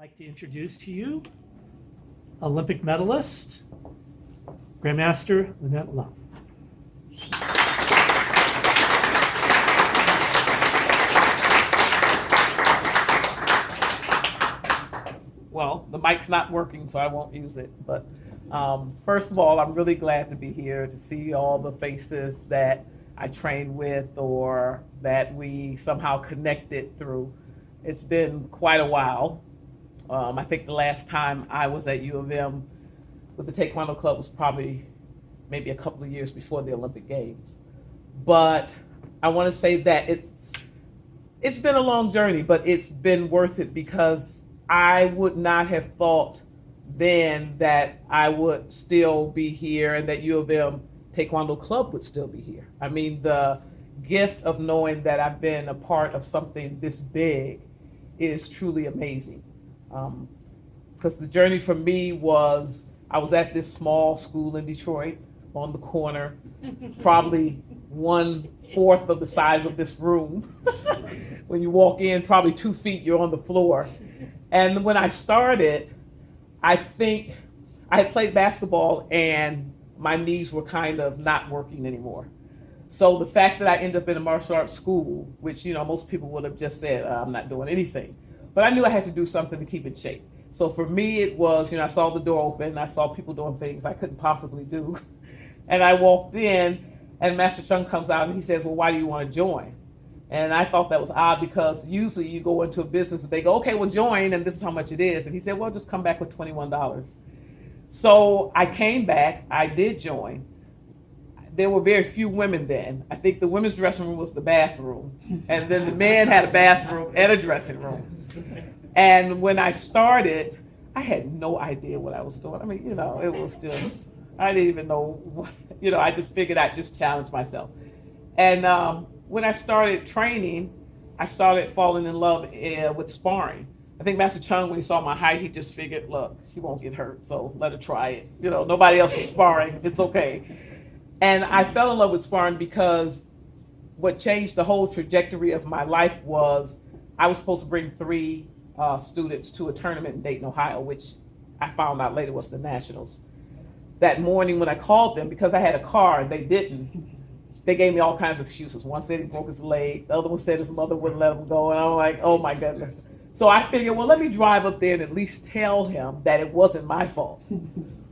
like to introduce to you Olympic medalist, Grandmaster Lynette Love. Well, the mic's not working, so I won't use it. But first of all, I'm really glad to be here to see all the faces that I trained with or that we somehow connected through. It's been quite a while. I think the last time I was at U of M with the Taekwondo club was probably maybe a couple of years before the Olympic Games. But I want to say that it's been a long journey, but it's been worth it because I would not have thought then that I would still be here and that U of M Taekwondo Club would still be here. I mean, the gift of knowing that I've been a part of something this big is truly amazing. Because the journey for me was, I was at this small school in Detroit on the corner, probably 1/4 of the size of this room. When you walk in, probably 2 feet, you're on the floor. And when I started, I think I had played basketball and my knees were kind of not working anymore. So the fact that I ended up in a martial arts school, which, most people would have just said, I'm not doing anything. But I knew I had to do something to keep in shape. So for me, it was, I saw the door open, I saw people doing things I couldn't possibly do. And I walked in and Master Chung comes out and he says, well, why do you want to join? And I thought that was odd because usually you go into a business and they go, okay, well, join, and this is how much it is. And he said, well, just come back with $21. So I came back, I did join. There were very few women then. I think the women's dressing room was the bathroom. And then the men had a bathroom and a dressing room. And when I started, I had no idea what I was doing. I mean, it was just, I didn't even know what, I just figured I'd just challenge myself. And when I started training, I started falling in love with sparring. I think Master Chung, when he saw my height, he just figured, look, she won't get hurt, so let her try it. Nobody else is sparring, it's okay. And I fell in love with sparring because what changed the whole trajectory of my life was I was supposed to bring 3 students to a tournament in Dayton, Ohio, which I found out later was the Nationals. That morning when I called them, because I had a car and they didn't, they gave me all kinds of excuses. One said he broke his leg, the other one said his mother wouldn't let him go, and I'm like, oh my goodness. So I figured, well, let me drive up there and at least tell him that it wasn't my fault.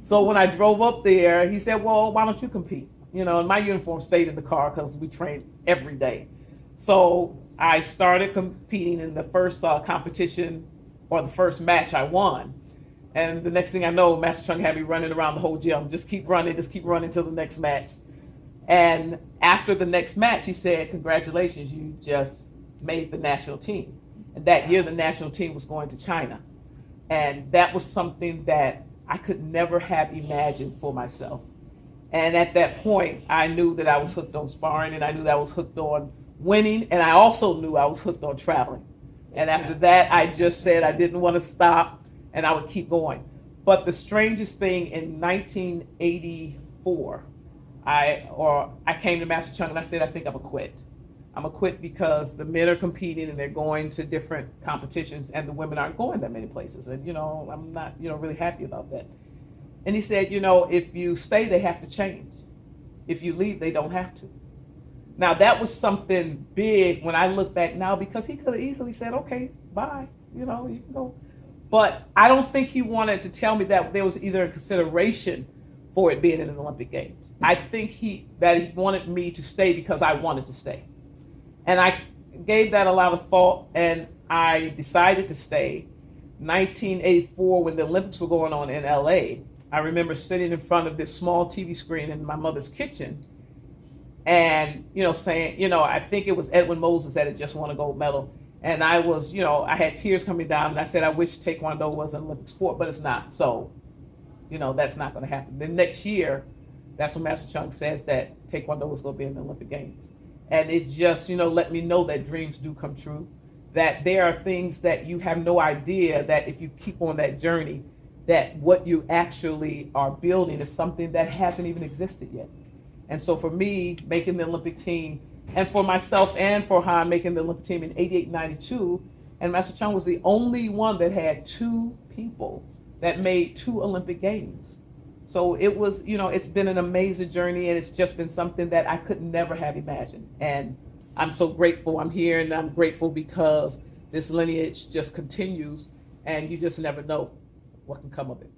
So when I drove up there, he said, well, why don't you compete? And my uniform stayed in the car because we trained every day. So I started competing in the first competition or the first match I won. And the next thing I know, Master Chung had me running around the whole gym. Just keep running till the next match. And after the next match, he said, congratulations, you just made the national team. And that year, the national team was going to China. And that was something that I could never have imagined for myself. And at that point, I knew that I was hooked on sparring, and I knew that I was hooked on winning, and I also knew I was hooked on traveling. And after that, I just said I didn't want to stop, and I would keep going. But the strangest thing, in 1984, I came to Master Chung and I said, I think I'm gonna quit. I'm gonna quit because the men are competing and they're going to different competitions, and the women aren't going that many places. And I'm not really happy about that. And he said, if you stay, they have to change. If you leave, they don't have to. Now, that was something big when I look back now, because he could have easily said, okay, bye, you can go. But I don't think he wanted to tell me that there was either a consideration for it being in the Olympic Games. I think that he wanted me to stay because I wanted to stay. And I gave that a lot of thought, and I decided to stay. 1984, when the Olympics were going on in LA, I remember sitting in front of this small TV screen in my mother's kitchen and, saying, I think it was Edwin Moses that had just won a gold medal. And I was, I had tears coming down, and I said, I wish Taekwondo was an Olympic sport, but it's not. So, that's not going to happen. The next year, that's when Master Chung said that Taekwondo was going to be in the Olympic Games. And it just, let me know that dreams do come true, that there are things that you have no idea that if you keep on that journey, that what you actually are building is something that hasn't even existed yet. And so for me, making the Olympic team, and for myself and for Han making the Olympic team in 88 and 92, And Master Chung was the only one that had two people that made two Olympic Games. So it was, it's been an amazing journey, and it's just been something that I could never have imagined. And I'm so grateful I'm here, and I'm grateful because this lineage just continues, and you just never know what can come of it.